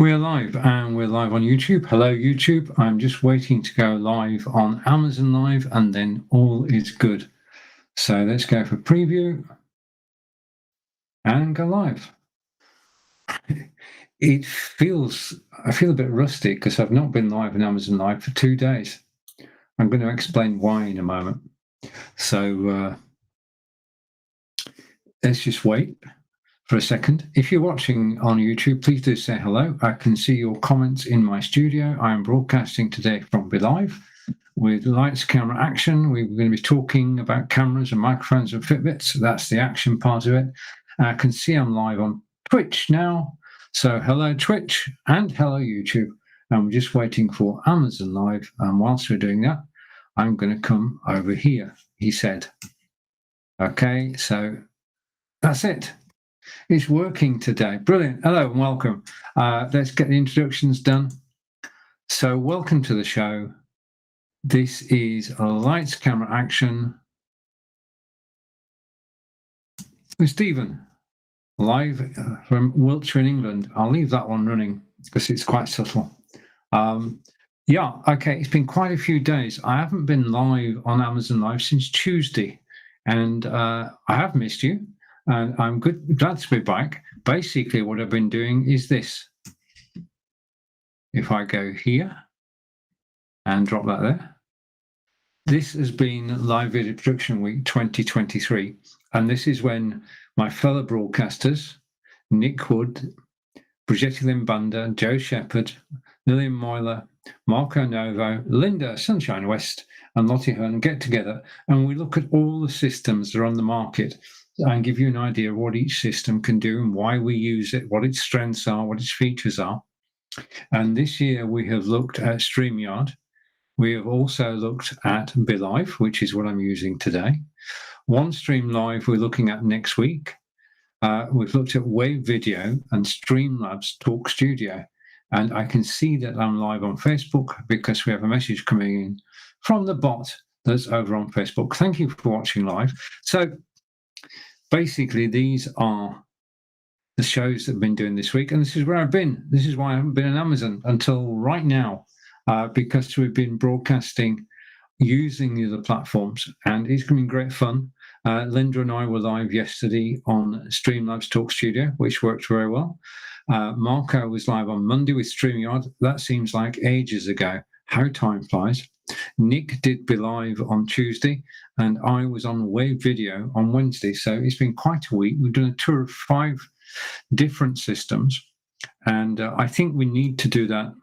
We're live and we're live on YouTube. Hello, YouTube. I'm just waiting to go live on Amazon Live and then all is good. So let's go for preview and go live. I feel a bit rusty because I've not been live on Amazon Live for 2 days. I'm going to explain why in a moment. So let's just wait for a second. If you're watching on YouTube, please do say hello. I can see your comments in my studio. I am broadcasting today from BeLive with lights, camera, action. We're going to be talking about cameras and microphones and Fitbits. That's the action part of it. I can see I'm live on Twitch now. So hello, Twitch, and hello, YouTube. And we're just waiting for Amazon Live. And whilst we're doing that, I'm going to come over here, he said. Okay, so that's it. It's working today. Brilliant. Hello and welcome. Let's get the introductions done. So welcome to the show. This is Lights, Camera, Action with Stephen, live from Wiltshire in England. I'll leave that one running because it's quite subtle. Yeah, okay, it's been quite a few days. I haven't been live on Amazon Live since Tuesday, and I have missed you. And I'm glad to be back. Basically, what I've been doing is this. If I go here and drop that there, this has been Live Video Production Week 2023. And this is when my fellow broadcasters, Nick Wood, Brigitte Limbanda, Joe Shepherd, Lillian Moyler, Marco Novo, Linda Sunshine West, and Lottie Hearn get together and we look at all the systems that are on the market and give you an idea of what each system can do and why we use it, what its strengths are, what its features are. And this year we have looked at StreamYard. We have also looked at BeLive, which is what I'm using today. OneStream Live we're looking at next week. We've looked at Wave Video and Streamlabs Talk Studio. And I can see that I'm live on Facebook because we have a message coming in from the bot that's over on Facebook. Thank you for watching live. So basically, these are the shows that I've been doing this week, and this is where I've been. This is why I haven't been on Amazon until right now, because we've been broadcasting using the other platforms, and it's been great fun. Linda and I were live yesterday on Streamlabs Talk Studio, which worked very well. Marco was live on Monday with StreamYard. That seems like ages ago. How time flies. Nick did BeLive on Tuesday, and I was on Wave Video on Wednesday. So it's been quite a week. We've done a tour of 5 different systems, and I think we need to do that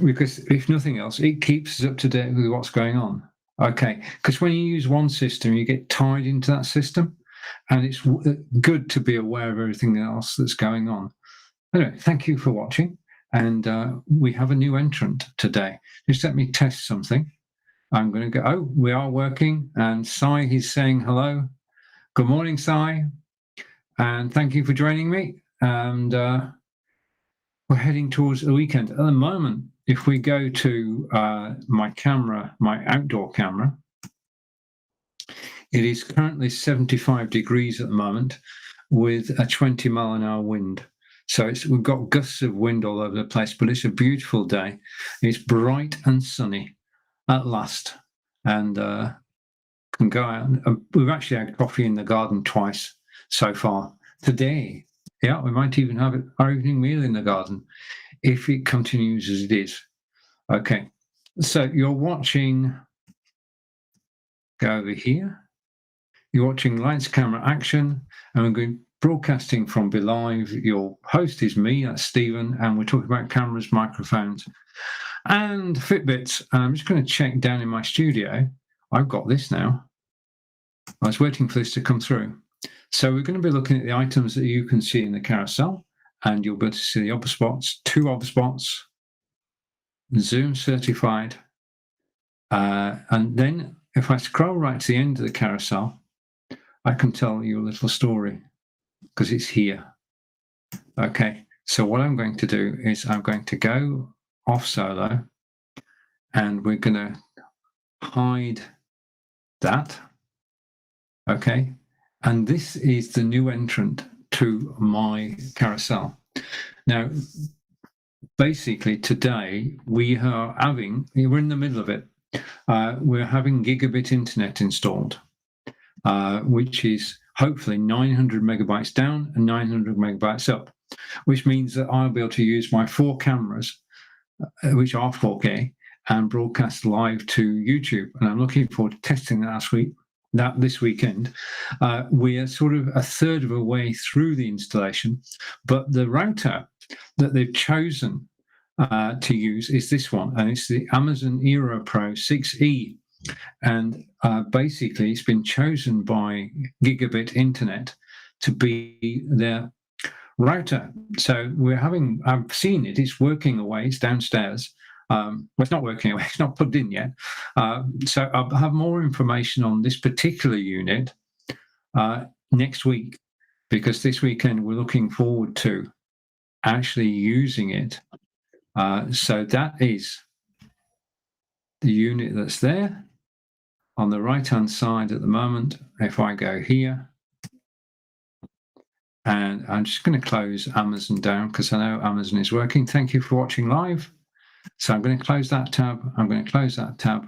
because, if nothing else, it keeps us up to date with what's going on. Okay, because when you use one system, you get tied into that system, and it's good to be aware of everything else that's going on. Anyway, thank you for watching. And we have a new entrant today. Just let me test something. I'm going to go, oh, we are working. And Sai, he's saying hello. Good morning, Sai. And thank you for joining me. And we're heading towards the weekend. At the moment, if we go to my camera, my outdoor camera, it is currently 75 degrees at the moment with a 20-mile-an-hour wind. So we've got gusts of wind all over the place, but it's a beautiful day. It's bright and sunny at last, and can go out. We've actually had coffee in the garden twice so far today. Yeah, we might even have our evening meal in the garden if it continues as it is. Okay, so you're watching, go over here. You're watching Lights, Camera, Action, and we're going broadcasting from BeLive. Your host is me, that's Stephen, and we're talking about cameras, microphones, and Fitbits. And I'm just going to check down in my studio. I've got this now. I was waiting for this to come through. So we're going to be looking at the items that you can see in the carousel, and you'll be able to see the other spots, 2 other spots, Zoom certified. And then if I scroll right to the end of the carousel, I can tell you a little story because it's here. Okay, so what I'm going to do is I'm going to go off solo and we're going to hide that. Okay, and this is the new entrant to my carousel. Now, basically today we're in the middle of it. We're having gigabit internet installed, which is hopefully 900 megabytes down and 900 megabytes up, which means that I'll be able to use my 4 cameras, which are 4K, and broadcast live to YouTube. And I'm looking forward to testing that this weekend. We are sort of a third of a way through the installation, but the router that they've chosen to use is this one, and it's the Amazon Eero Pro 6E. And basically, it's been chosen by Gigabit Internet to be their router. So I've seen it, it's working away, it's downstairs. Well, it's not working away, it's not plugged in yet. So I'll have more information on this particular unit next week, because this weekend we're looking forward to actually using it. So that is the unit that's there on the right-hand side at the moment. If I go here, and I'm just going to close Amazon down because I know Amazon is working. Thank you for watching live. So I'm going to close that tab. I'm going to close that tab,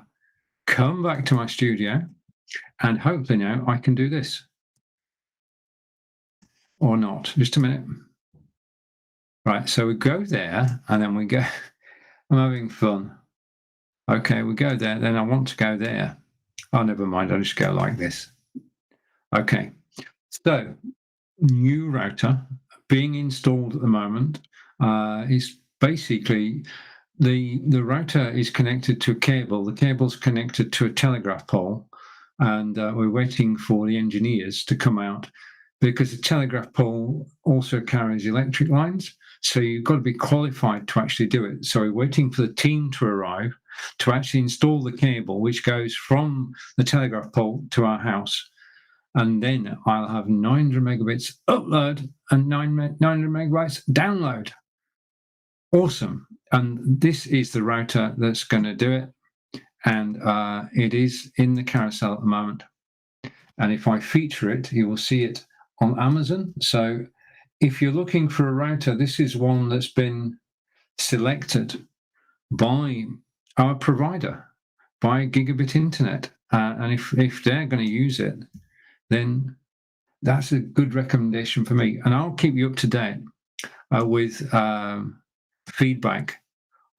come back to my studio, and hopefully now I can do this. Or not. Just a minute. Right, so we go there, and then we go, I'm having fun. Okay, we go there, then I want to go there. Oh, never mind, I'll just go like this. Okay, so new router being installed at the moment is basically the router is connected to a cable. The cable's connected to a telegraph pole, and we're waiting for the engineers to come out, because the telegraph pole also carries electric lines. So you've got to be qualified to actually do it. So we're waiting for the team to arrive to actually install the cable, which goes from the telegraph pole to our house. And then I'll have 900 megabits upload and 900 megabytes download. Awesome. And this is the router that's going to do it. And it is in the carousel at the moment. And if I feature it, you will see it on Amazon. So if you're looking for a router, this is one that's been selected by our provider, by Gigabit Internet. And if they're going to use it, then that's a good recommendation for me. And I'll keep you up to date with feedback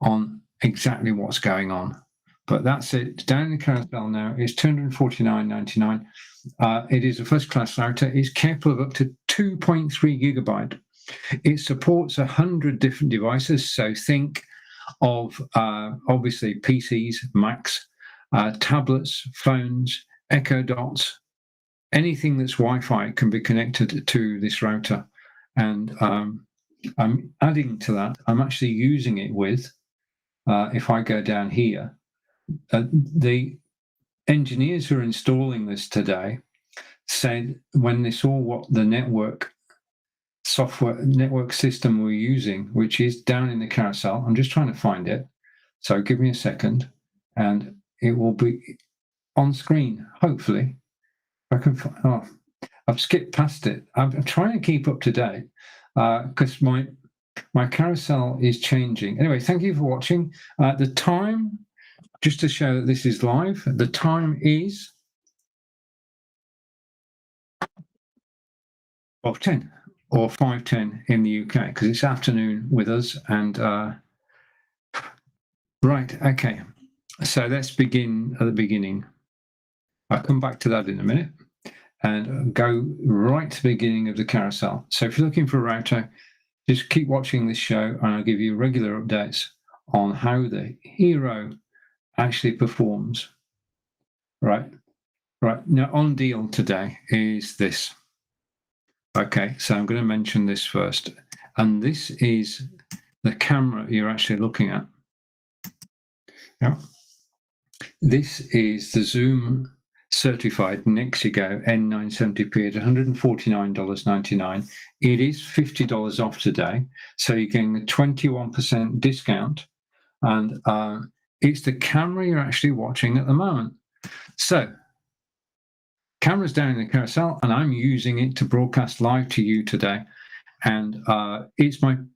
on exactly what's going on. But that's it. Down in the carousel now, it's $249.99. It is a first-class router. It's capable of up to 2.3 gigabyte. It supports 100 different devices. So think of obviously PCs, Macs, tablets, phones, Echo Dots, anything that's Wi-Fi can be connected to this router. And I'm adding to that. I'm actually using it with, if I go down here, the engineers who are installing this today said when they saw what the network system we're using, which is down in the carousel, I'm just trying to find it, so give me a second, and it will be on screen, hopefully. I can find, oh, I've skipped past it. I'm trying to keep up to date because my carousel is changing. Anyway, thank you for watching. The time, just to show that this is live, the time is 12:10 or 5:10 in the UK, because it's afternoon with us. And right, okay. So let's begin at the beginning. I'll come back to that in a minute and go right to the beginning of the carousel. So if you're looking for a router, just keep watching this show and I'll give you regular updates on how the Eero actually performs. Right. Now on deal today is this. Okay, so I'm going to mention this first. And this is the camera you're actually looking at. Yeah. This is the Zoom certified Nexigo N970p at $149.99. It is $50 off today, so you're getting a 21% discount, and it's the camera you're actually watching at the moment. So, camera's down in the carousel, and I'm using it to broadcast live to you today. And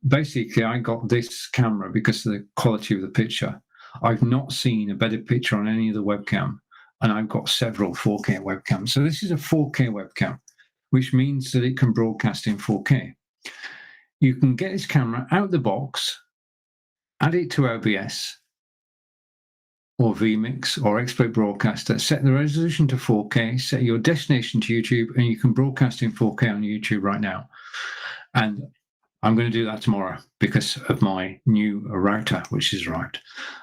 basically, I got this camera because of the quality of the picture. I've not seen a better picture on any of the webcam, and I've got several 4K webcams. So this is a 4K webcam, which means that it can broadcast in 4K. You can get this camera out the box, add it to OBS or vMix or Expert Broadcaster, set the resolution to 4K, set your destination to YouTube, and you can broadcast in 4K on YouTube right now. And I'm going to do that tomorrow because of my new router, which is arrived.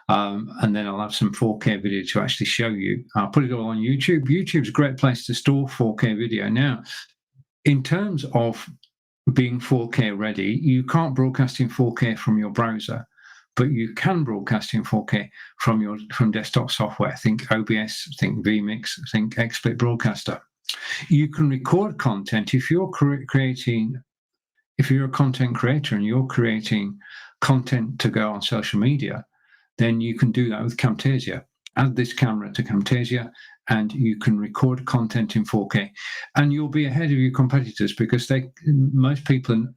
And then I'll have some 4K video to actually show you. I'll put it all on YouTube. YouTube's a great place to store 4K video. Now, in terms of being 4K ready, you can't broadcast in 4K from your browser, but you can broadcast in 4K from desktop software. Think OBS, think vMix, think XSplit Broadcaster. You can record content if you're if you're a content creator and you're creating content to go on social media, then you can do that with Camtasia. Add this camera to Camtasia and you can record content in 4K. And you'll be ahead of your competitors because most people,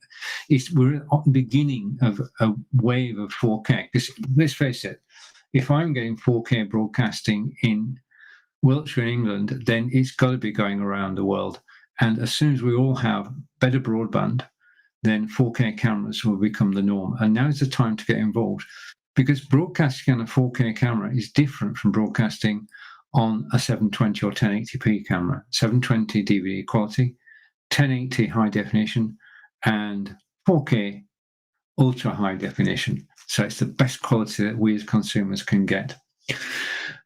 we're at the beginning of a wave of 4K. Because let's face it, if I'm getting 4K broadcasting in Wiltshire in England, then it's got to be going around the world. And as soon as we all have better broadband, then 4K cameras will become the norm. And now is the time to get involved because broadcasting on a 4K camera is different from broadcasting on a 720 or 1080p camera. 720 DVD quality, 1080 high definition, and 4K ultra high definition. So it's the best quality that we as consumers can get.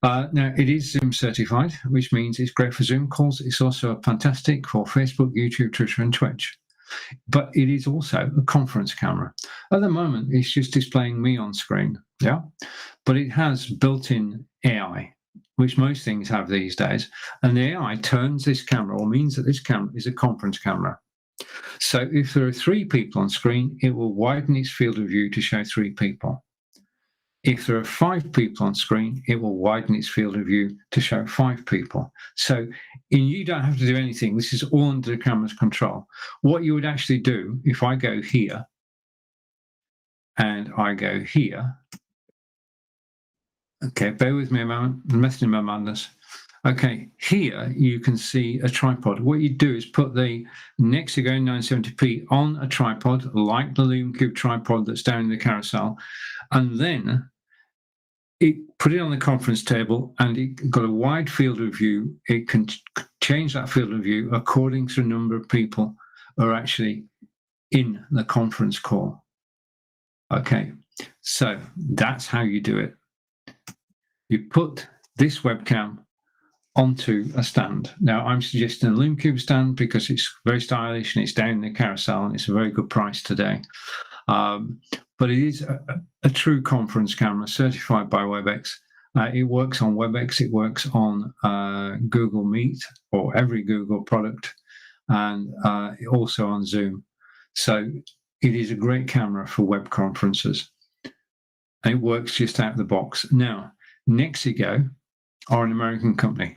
Now, it is Zoom certified, which means it's great for Zoom calls. It's also fantastic for Facebook, YouTube, Twitter, and Twitch. But it is also a conference camera. At the moment, it's just displaying me on screen, yeah? But it has built-in AI, which most things have these days. And the AI turns this camera, or means that this camera is a conference camera. So if there are 3 people on screen, it will widen its field of view to show 3 people. If there are 5 people on screen, it will widen its field of view to show 5 people. So you don't have to do anything. This is all under the camera's control. What you would actually do, if I go here and I go here, okay, bear with me a moment, I'm messing in my madness. Okay, here you can see a tripod. What you do is put the Nexigo 970p on a tripod, like the LumenCube tripod that's down in the carousel, and then put it on the conference table, and it got a wide field of view. It can change that field of view according to the number of people who are actually in the conference call. Okay, so that's how you do it. You put this webcam onto a stand. Now, I'm suggesting a LumenCube stand because it's very stylish and it's down in the carousel and it's a very good price today. But it is a true conference camera certified by WebEx. It works on WebEx, it works on Google Meet or every Google product, and also on Zoom. So it is a great camera for web conferences. And it works just out of the box. Now, Nexigo are an American company.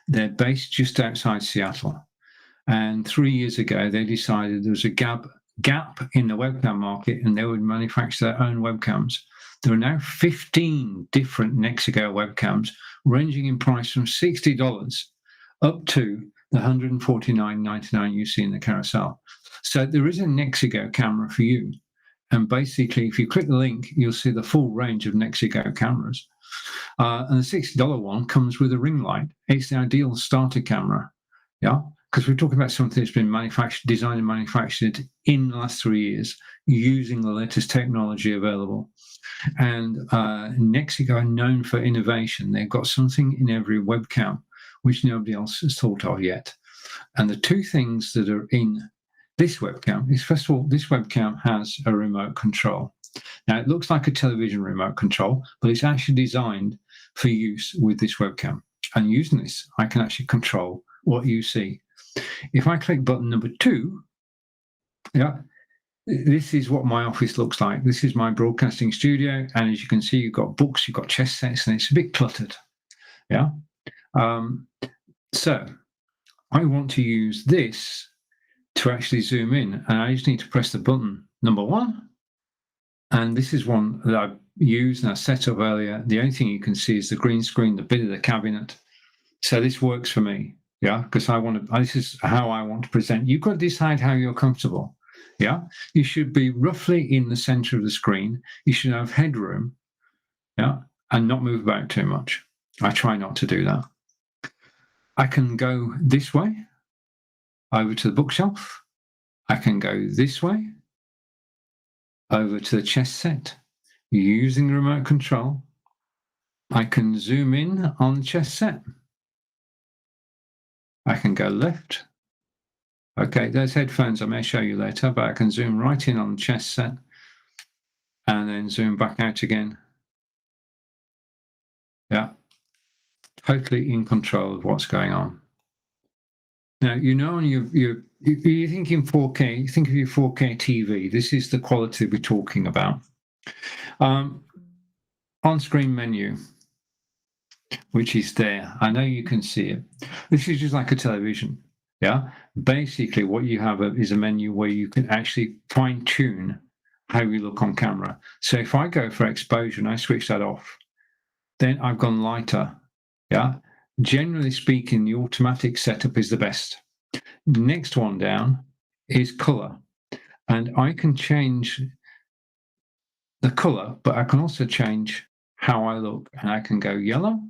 They're based just outside Seattle. And 3 years ago, they decided there was a gap in the webcam market and they would manufacture their own webcams. There are now 15 different Nexigo webcams ranging in price from $60 up to the $149.99 you see in the carousel. So there is a Nexigo camera for you. And basically, if you click the link, you'll see the full range of Nexigo cameras. And the $60 one comes with a ring light. It's the ideal starter camera, yeah? Because we're talking about something that's been designed and manufactured in the last 3 years using the latest technology available. And Nexigo are known for innovation. They've got something in every webcam which nobody else has thought of yet. And the 2 things that are in this webcam is, first of all, this webcam has a remote control. Now, it looks like a television remote control, but it's actually designed for use with this webcam. And using this, I can actually control what you see. If I click button number 2, yeah, this is what my office looks like. This is my broadcasting studio. And as you can see, you've got books, you've got chess sets, and it's a bit cluttered. Yeah. So I want to use this to actually zoom in, and I just need to press the button number 1. And this is one that I've used and I set up earlier. The only thing you can see is the green screen, the bit of the cabinet. So this works for me, yeah, because this is how I want to present. You've got to decide how you're comfortable, yeah. You should be roughly in the center of the screen. You should have headroom, yeah, and not move about too much. I try not to do that. I can go this way, over to the bookshelf. I can go this way, over to the chess set, using the remote control. I can zoom in on the chess set. I can go left. Okay, those headphones I may show you later, but I can zoom right in on the chess set and then zoom back out again. Yeah, totally in control of what's going on. Now, you know, you're thinking 4K, you think of your 4K TV. This is the quality we're talking about. On-screen menu, which is there. I know you can see it. This is just like a television. Yeah. Basically, what you have is a menu where you can actually fine-tune how you look on camera. So if I go for exposure and I switch that off, then I've gone lighter. Yeah. Generally speaking, the automatic setup is the best. Next one down is color. And I can change the color, but I can also change how I look. And I can go yellow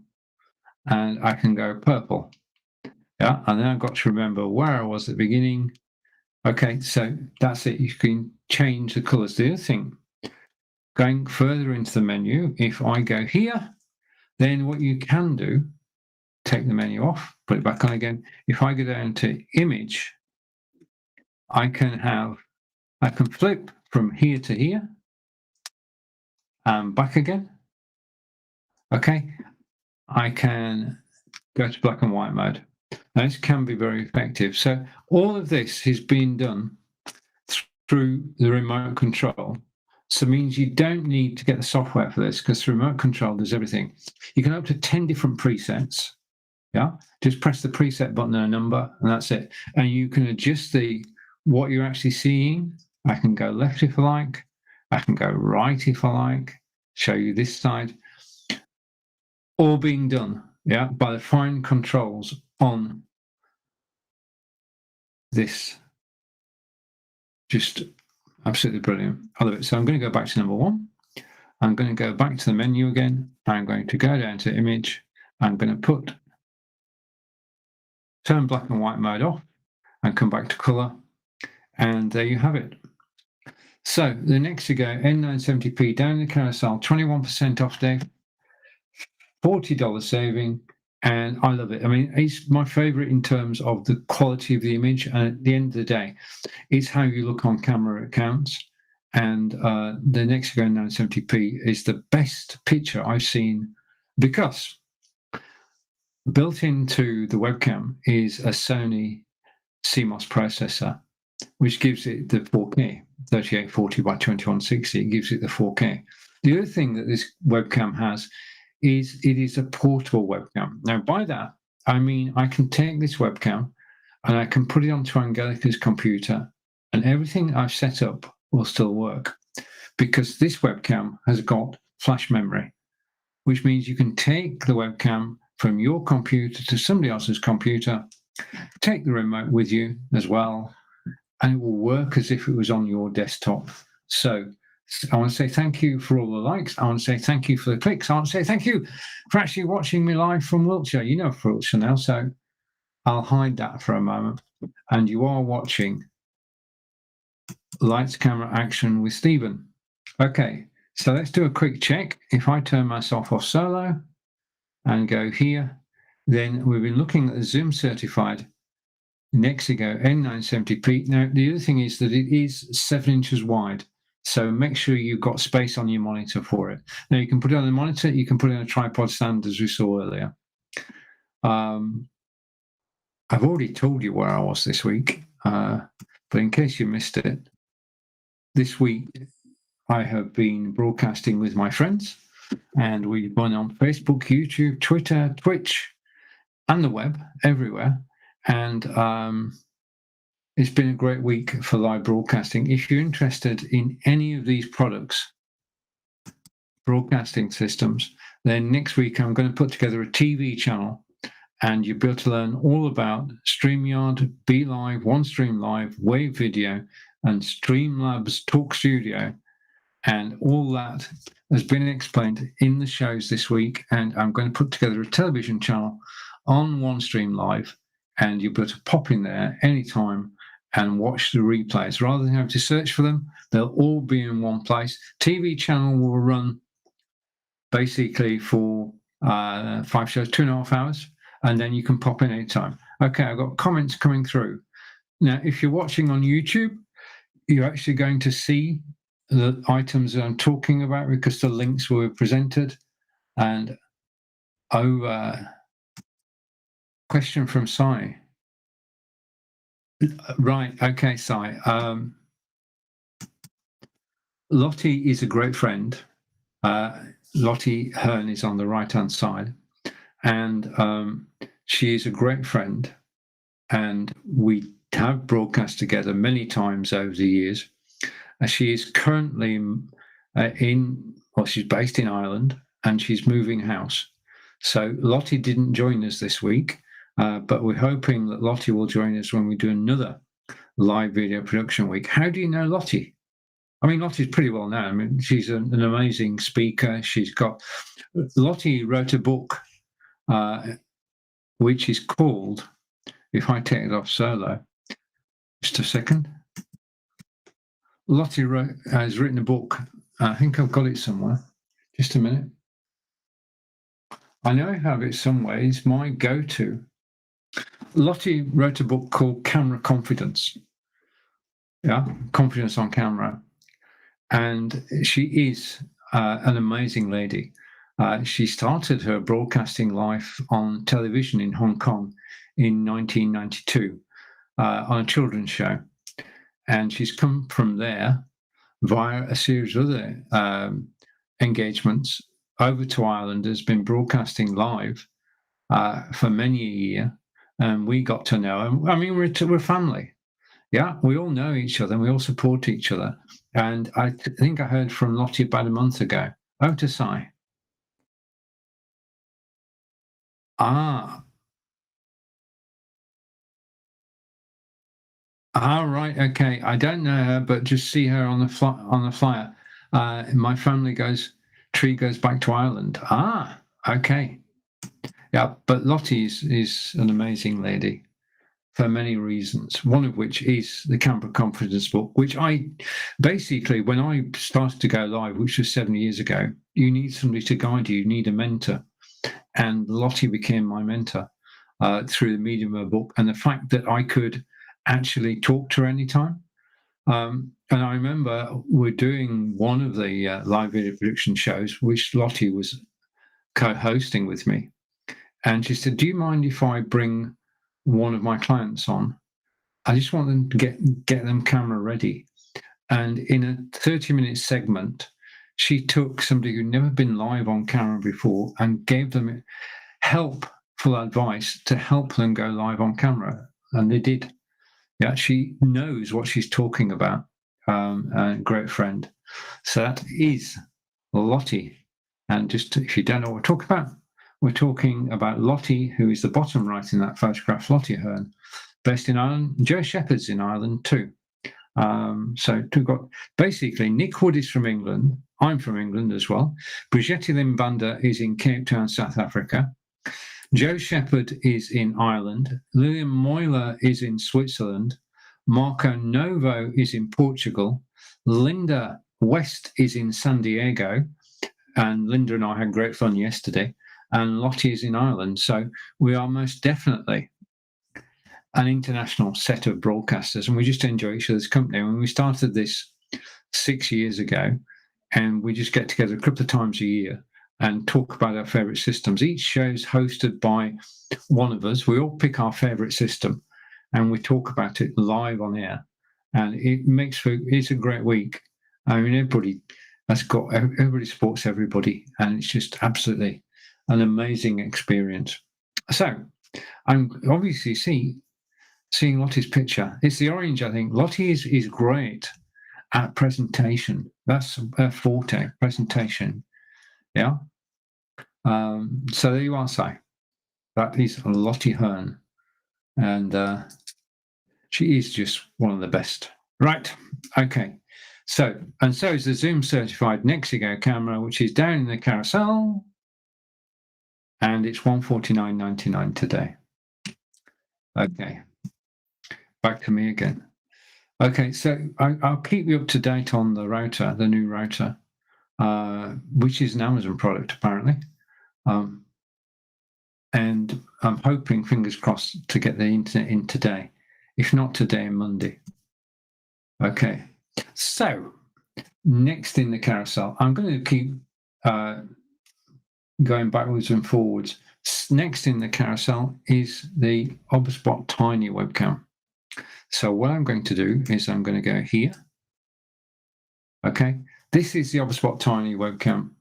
and I can go purple. Yeah, and then I've got to remember where I was at the beginning. Okay, so that's it. You can change the colors. The other thing, going further into the menu, if I go here, then what you can do, take the menu off, put it back on again. If I go down to image, I can flip from here to here and back again. Okay, I can go to black and white mode. Now, this can be very effective. So all of this has been done through the remote control. So it means you don't need to get the software for this, because the remote control does everything. You can have up to 10 different presets. Yeah, just press the preset button and a number, and that's it. And you can adjust what you're actually seeing. I can go left if I like. I can go right if I like. Show you this side. All being done, yeah, by the fine controls on this. Just absolutely brilliant. I love it. So I'm going to go back to number 1. I'm going to go back to the menu again. I'm going to go down to image. I'm going to turn black and white mode off and come back to color. And there you have it. So the next to go, N970p down in the carousel, 21% off, Dave, $40 saving. And I love it. I mean, it's my favorite in terms of the quality of the image. And at the end of the day, it's how you look on camera that counts. And the Nexigo 970p is the best picture I've seen, because built into the webcam is a Sony CMOS processor, which gives it the 4K, 3840 by 2160. It gives it the 4K. The other thing that this webcam has is it is a portable webcam. Now, by that, I mean I can take this webcam and I can put it onto Angelica's computer, and everything I've set up will still work, because this webcam has got flash memory, which means you can take the webcam from your computer to somebody else's computer, take the remote with you as well, and it will work as if it was on your desktop. So I want to say thank you for all the likes. I want to say thank you for the clicks. I want to say thank you for actually watching me live from Wiltshire. You know Wiltshire now, so I'll hide that for a moment. And you are watching Lights, Camera, Action with Stephen. Okay, so let's do a quick check. If I turn myself off solo and go here, then we've been looking at the Zoom certified Nexigo N970p. Now, the other thing is that it is 7 inches wide, so make sure you've got space on your monitor for it. Now, you can put it on the monitor, you can put it on a tripod stand, as we saw earlier. I've already told you where I was this week, but in case you missed it, this week I have been broadcasting with my friends, and we've been on Facebook, YouTube, Twitter, Twitch, and the web, everywhere. And it's been a great week for live broadcasting. If you're interested in any of these products, broadcasting systems, then next week I'm going to put together a TV channel, and you'll be able to learn all about StreamYard, BeLive, OneStream Live, Wave Video, and Streamlabs Talk Studio. And all that has been explained in the shows this week. And I'm going to put together a television channel on OneStream Live, and you'll be able to pop in there anytime and watch the replays. Rather than having to search for them, they'll all be in one place. TV channel will run basically for 5 shows, 2.5 hours, and then you can pop in anytime. Okay, I've got comments coming through. Now, if you're watching on YouTube, you're actually going to see the items that I'm talking about because the links were presented. And question from Sai. Right, okay, Sai. Lottie is a great friend. Lottie Hearn is on the right-hand side, and she is a great friend, and we have broadcast together many times over the years. She is currently she's based in Ireland, and she's moving house. So Lottie didn't join us this week, but we're hoping that Lottie will join us when we do another live video production week. How do you know Lottie? I mean, Lottie's pretty well known. I mean, she's an amazing speaker. Lottie wrote a book, which is called, if I take it off solo, just a second. Lottie has written a book. I think I've got it somewhere. Just a minute. I know I have it somewhere. It's my go-to. Lottie wrote a book called Camera Confidence. Yeah, confidence on camera. And she is an amazing lady. She started her broadcasting life on television in Hong Kong in 1992 on a children's show. And she's come from there via a series of other engagements over to Ireland, has been broadcasting live for many a year. And we got to know her. I mean, we're family. Yeah, we all know each other and we all support each other. And I think I heard from Lottie about a month ago. Over to Sai. Right, okay. I don't know her, but just see her on the flyer. My family tree goes back to Ireland. Okay. Yeah, but Lottie is an amazing lady for many reasons, one of which is the Camera Confidence book, which I basically, when I started to go live, which was 7 years ago, you need somebody to guide you, you need a mentor. And Lottie became my mentor through the medium of a book and the fact that I could actually talk to her anytime. And I remember we're doing one of the live video production shows, which Lottie was co-hosting with me. And she said, do you mind if I bring one of my clients on? I just want them to get them camera ready. And in a 30-minute segment, she took somebody who'd never been live on camera before and gave them helpful advice to help them go live on camera. And they did. Yeah, she knows what she's talking about. A great friend. So that is Lottie. And just if you don't know what we're talking about, we're talking about Lottie, who is the bottom right in that photograph, Lottie Hearn, based in Ireland. Joe Shepherd's in Ireland too. So we've got basically Nick Wood is from England. I'm from England as well. Brigitte Limbanda is in Cape Town, South Africa. Joe Shepherd is in Ireland. Lillian Moyler is in Switzerland. Marco Novo is in Portugal. Linda West is in San Diego. And Linda and I had great fun yesterday. And Lottie is in Ireland. So we are most definitely an international set of broadcasters, and we just enjoy each other's company. When we started this 6 years ago, and we just get together a couple of times a year and talk about our favorite systems. Each show is hosted by one of us. We all pick our favorite system and we talk about it live on air. And it's a great week. I mean, everybody supports everybody, and it's just absolutely an amazing experience. So I'm obviously seeing Lottie's picture. It's the orange, I think. Lottie is great at presentation. That's a forte, presentation. Yeah. So there you are, Si. That is Lottie Hearn. And she is just one of the best. Right. Okay. So is the Zoom certified Nexigo camera, which is down in the carousel. And it's $149.99 today. Okay. Back to me again. Okay, so I'll keep you up to date on the router, the new router, which is an Amazon product, apparently. And I'm hoping, fingers crossed, to get the internet in today. If not today, Monday. Okay, so next in the carousel, I'm going to keep going backwards and forwards. Next in the carousel is the OBSBot Tiny webcam. So what I'm going to do is I'm going to go here. Okay, this is the OBSBot Tiny webcam.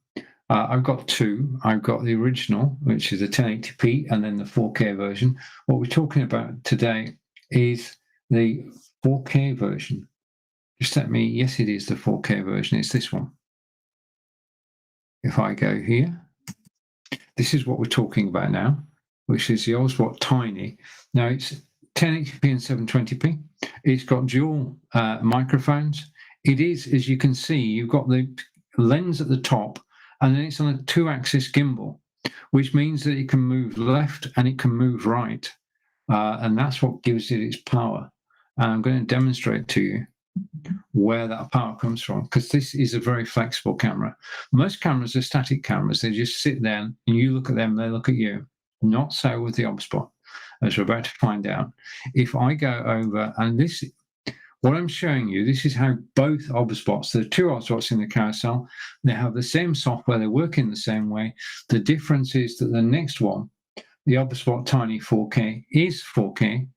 I've got two. I've got the original, which is a 1080p, and then the 4K version. What we're talking about today is the 4K version. Just let me, yes, it is the 4K version. It's this one. If I go here, this is what we're talking about now, which is the OBSBot Tiny. Now it's 1080p and 720p. It's got dual microphones. It is, as you can see, you've got the lens at the top, and then it's on a 2-axis gimbal, which means that it can move left and it can move right. And that's what gives it its power. And I'm going to demonstrate to you where that power comes from, because this is a very flexible camera. Most cameras are static cameras. They just sit there and you look at them, they look at you. Not so with the OBSBot, as we're about to find out. If I go over, and this, what I'm showing you, this is how both OBSBots, there are two OBSBots in the carousel, they have the same software, they work in the same way. The difference is that the next one, the OBSBot Tiny 4K, is 4K.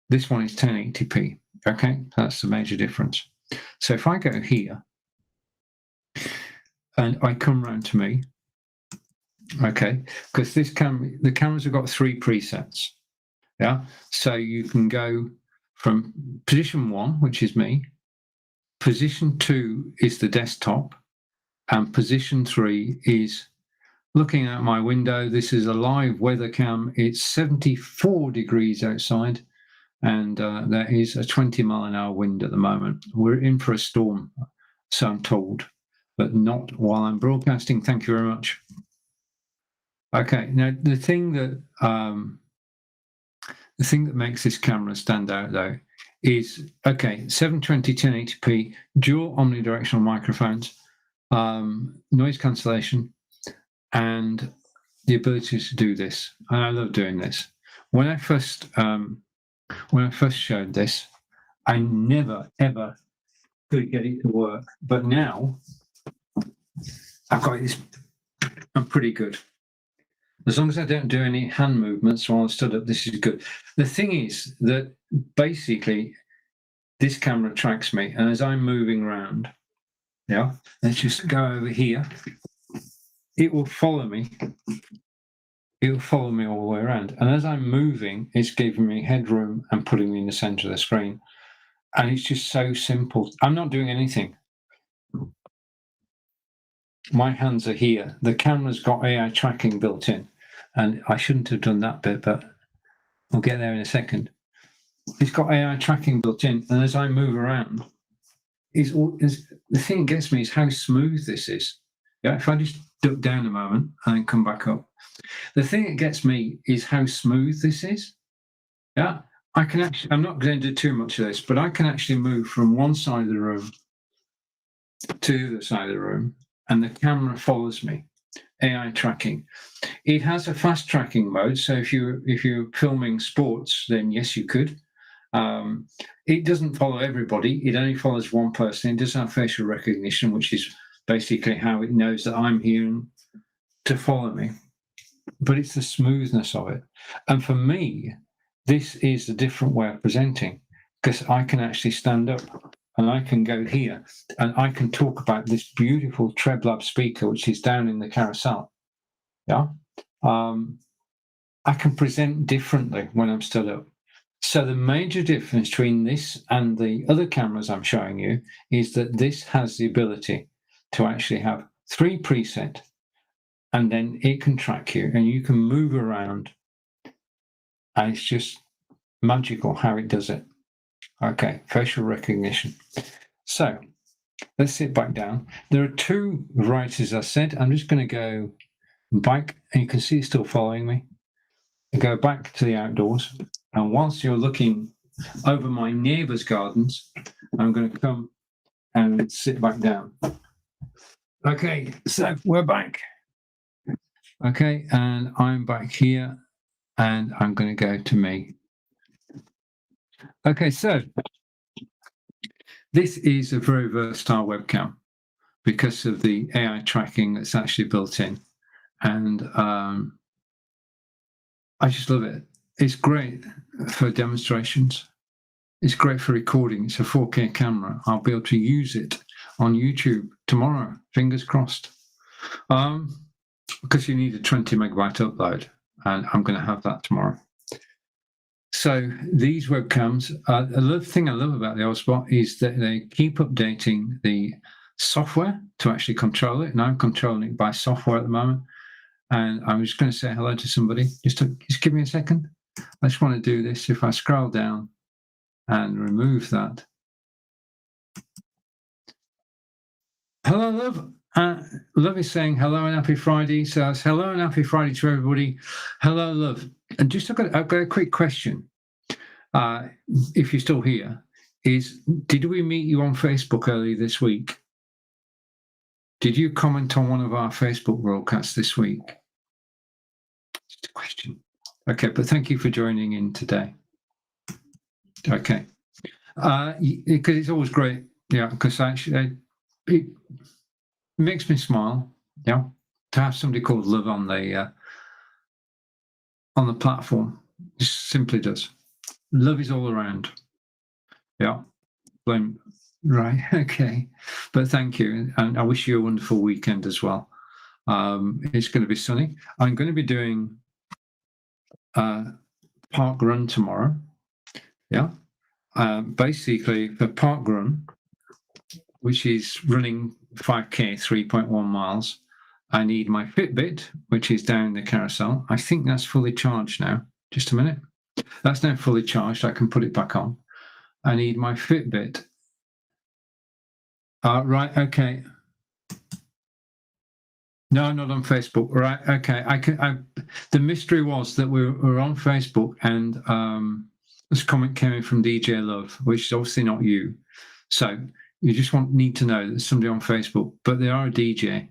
This one is 1080p. Okay, that's the major difference. So if I go here and I come round to me, okay, because this the cameras have got 3 presets. Yeah, so you can go from position 1, which is me, position 2 is the desktop, and position 3 is looking out my window. This is a live weather cam. It's 74 degrees outside, and there is a 20-mile-an-hour wind at the moment. We're in for a storm, so I'm told, but not while I'm broadcasting. Thank you very much. Okay, now the thing that makes this camera stand out, though, is, okay, 720 1080p, dual omnidirectional microphones, noise cancellation, and the ability to do this. And I love doing this. When I first showed this, I never, ever could get it to work. But now I've got this, I'm pretty good. As long as I don't do any hand movements while I stood up, this is good. The thing is that basically this camera tracks me, and as I'm moving around, yeah, let's just go over here, it will follow me. It will follow me all the way around. And as I'm moving, it's giving me headroom and putting me in the center of the screen. And it's just so simple. I'm not doing anything. My hands are here. The camera's got AI tracking built in. And I shouldn't have done that bit, but we'll get there in a second. It's got AI tracking built in. And as I move around, the thing that gets me is how smooth this is. Yeah, if I just duck down a moment and then come back up. The thing that gets me is how smooth this is. Yeah, I can actually, I'm not going to do too much of this, but I can actually move from one side of the room to the other side of the room, and the camera follows me. AI tracking. It has a fast tracking mode, so if you're filming sports, then yes, you could. It doesn't follow everybody. It only follows one person. It does have facial recognition, which is basically how it knows that I'm here to follow me. But it's the smoothness of it. And for me, this is a different way of presenting, because I can actually stand up and I can go here and I can talk about this beautiful TrebLab speaker, which is down in the carousel. Yeah. I can present differently when I'm stood up. So the major difference between this and the other cameras I'm showing you is that this has the ability to actually have 3 preset, and then it can track you and you can move around, and it's just magical how it does it. Okay, facial recognition. So let's sit back down. There are 2 rights, as I said. I'm just going to go back, and you can see it's still following me. I go back to the outdoors, and whilst you're looking over my neighbour's gardens, I'm going to come and sit back down. Okay, so we're back. Okay, and I'm back here, and I'm going to go to me. Okay, so this is a very versatile webcam because of the AI tracking that's actually built in, and I just love it. It's great for demonstrations. It's great for recording. It's a 4K camera. I'll be able to use it on YouTube tomorrow, fingers crossed. Because you need a 20 megabyte upload, and I'm going to have that tomorrow. So these webcams, the thing I love about the OBSBot is that they keep updating the software to actually control it. And I'm controlling it by software at the moment. And I'm just going to say hello to somebody. Just give me a second. I just want to do this. If I scroll down and remove that. Hello, love. Love is saying hello and happy Friday. So it's hello and happy Friday to everybody. Hello, love. And just I've got a quick question. If you're still here, did we meet you on Facebook early this week? Did you comment on one of our Facebook broadcasts this week? Just a question. Okay, but thank you for joining in today. Okay. Because it's always great, yeah, because actually it makes me smile, yeah, to have somebody called Love on the platform. It simply does. Love is all around. Yeah. Right. Okay. But thank you. And I wish you a wonderful weekend as well. It's going to be sunny. I'm going to be doing Park Run tomorrow. Yeah. Basically, for Park Run, which is running 5K, 3.1 miles, I need my Fitbit, which is down the carousel. I think that's fully charged now. Just a minute. That's now fully charged. I can put it back on. I need my Fitbit. Right, okay. No, not on Facebook. Right, okay. The mystery was that we're on Facebook, and this comment came in from DJ Love, which is obviously not you. So you just need to know that there's somebody on Facebook, but they are a DJ.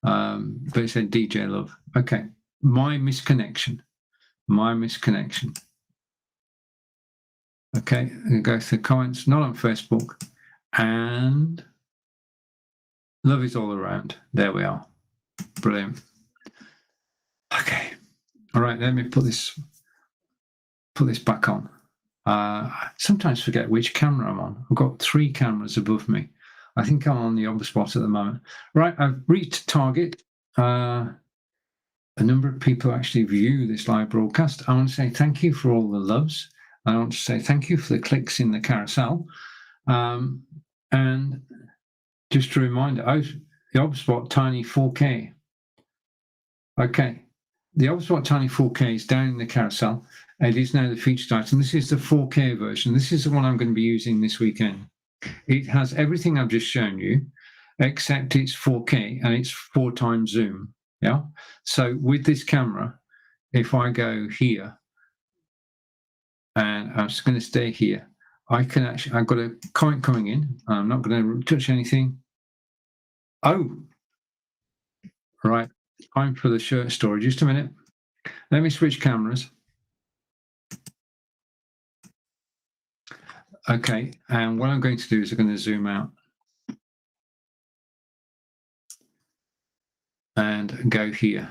But it said DJ Love. Okay, my misconnection. Okay, I'm going to go through the comments, not on Facebook, and love is all around. There we are. Brilliant. Okay. All right, let me put this back on. I sometimes forget which camera I'm on. I've got 3 cameras above me. I think I'm on the OBSBot at the moment. Right, I've reached target. A number of people actually view this live broadcast. I want to say thank you for all the loves. I want to say thank you for the clicks in the carousel. And just a reminder, the OBSBot Tiny 4K. Okay, the OBSBot Tiny 4K is down in the carousel. It is now the featured item. This is the 4K version. This is the one I'm going to be using this weekend. It has everything I've just shown you, except it's 4K and it's 4 times zoom. Yeah. So with this camera, if I go here, and I'm just going to stay here, I can actually, I've got a comment coming in. I'm not going to touch anything. Oh, right. Time for the shirt story. Just a minute. Let me switch cameras. Okay, and what I'm going to do is I'm going to zoom out and go here.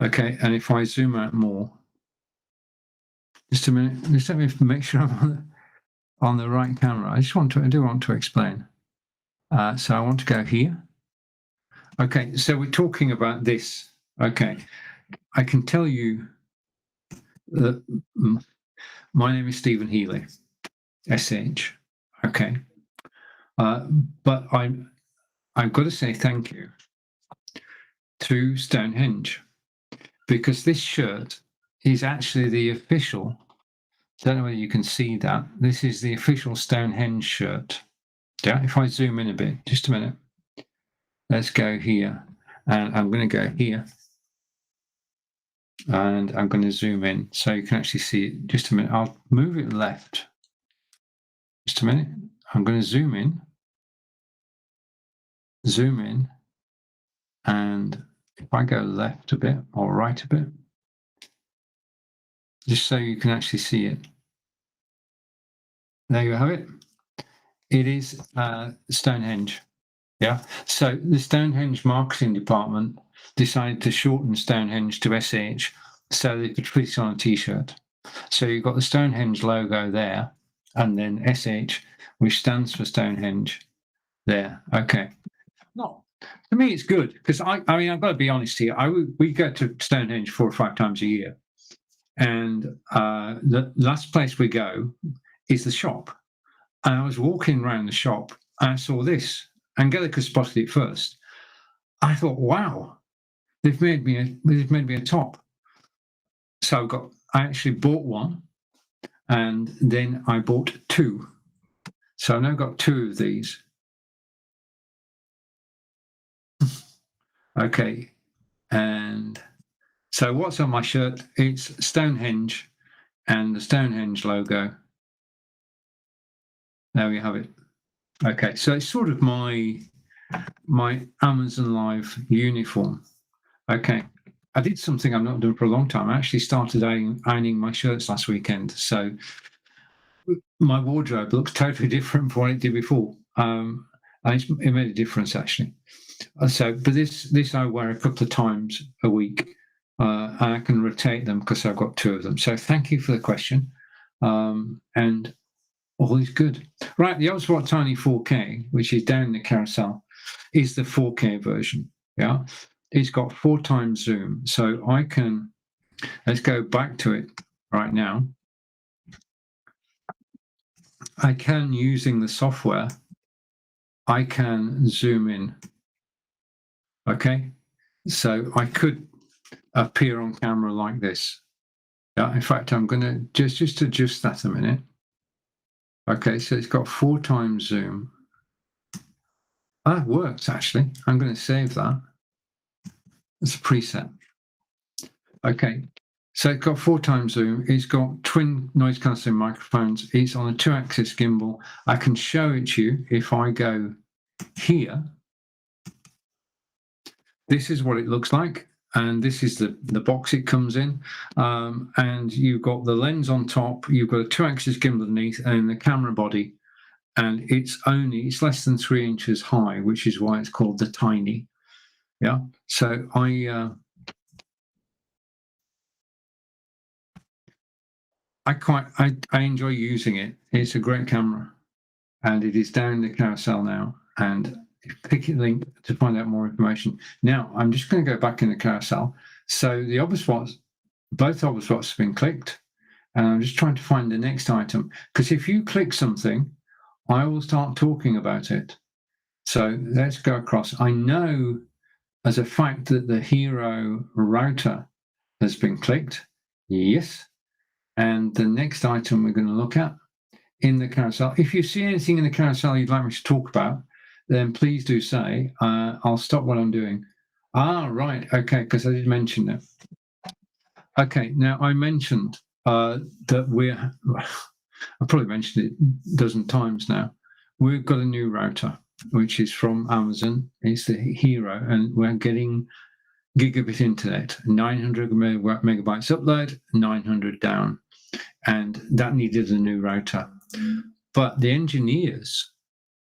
Okay, and if I zoom out more, just a minute, just let me make sure I'm on the right camera. I do want to explain. So I want to go here. Okay, so we're talking about this. Okay, I can tell you My name is Stephen Healy, SH. Okay. But I've got to say thank you to Stonehenge, because this shirt is actually the official, don't know whether you can see that, this is the official Stonehenge shirt. Yeah, if I zoom in a bit, just a minute. Let's go here, and I'm going to go here, and I'm going to zoom in so you can actually see it. Just a minute, I'll move it left. Just a minute, I'm going to zoom in, and if I go left a bit or right a bit, just so you can actually see it. There you have it. It is Stonehenge. Yeah. So the Stonehenge marketing department decided to shorten Stonehenge to SH so they could fit it on a T-shirt. So you've got the Stonehenge logo there, and then SH, which stands for Stonehenge, there. Okay. No, to me it's good, because I mean, I've got to be honest here. We go to Stonehenge 4 or 5 times a year, and the last place we go is the shop. And I was walking around the shop and I saw this. Angelica spotted it first. I thought, wow, they've made me a top. So I actually bought one, and then I bought 2. So I've now got 2 of these. Okay, and so what's on my shirt? It's Stonehenge and the Stonehenge logo. There we have it. Okay, so it's sort of my Amazon Live uniform. Okay, I did something I've not done for a long time. I actually started ironing my shirts last weekend, so my wardrobe looks totally different from what it did before. And it made a difference, actually. But this I wear a couple of times a week, and I can rotate them because I've got 2 of them. So thank you for the question, and all is good. Right, the Oswald Tiny 4K, which is down in the carousel, is the 4K version. Yeah, it's got 4 times zoom, so I can. Let's go back to it right now. I can, using the software, I can zoom in. Okay, so I could appear on camera like this. Yeah, in fact, I'm going to just adjust that a minute. Okay, so it's got 4 times zoom. That works, actually. I'm going to save that. It's a preset. Okay, so it's got 4 times zoom. It's got twin noise cancelling microphones. It's on a 2-axis gimbal. I can show it to you if I go here. This is what it looks like, and this is the box it comes in. And you've got the lens on top. You've got a 2-axis gimbal underneath, and the camera body. And it's less than 3 inches high, which is why it's called the Tiny. Yeah. So I enjoy using it. It's a great camera, and it is down the carousel now. And click the link to find out more information. Now I'm just going to go back in the carousel. So the both obospots have been clicked, and I'm just trying to find the next item, because if you click something, I will start talking about it. So let's go across. I know as a fact that the Hero router has been clicked. Yes. And the next item we're going to look at in the carousel. If you see anything in the carousel you'd like me to talk about, then please do say. I'll stop what I'm doing. Right. Okay, because I did mention it. Okay, now I mentioned that I've probably mentioned it a dozen times now. We've got a new router, which is from Amazon. It's the Hero, and we're getting gigabit internet, 900 megabytes upload, 900 down. And that needed a new router. But the engineers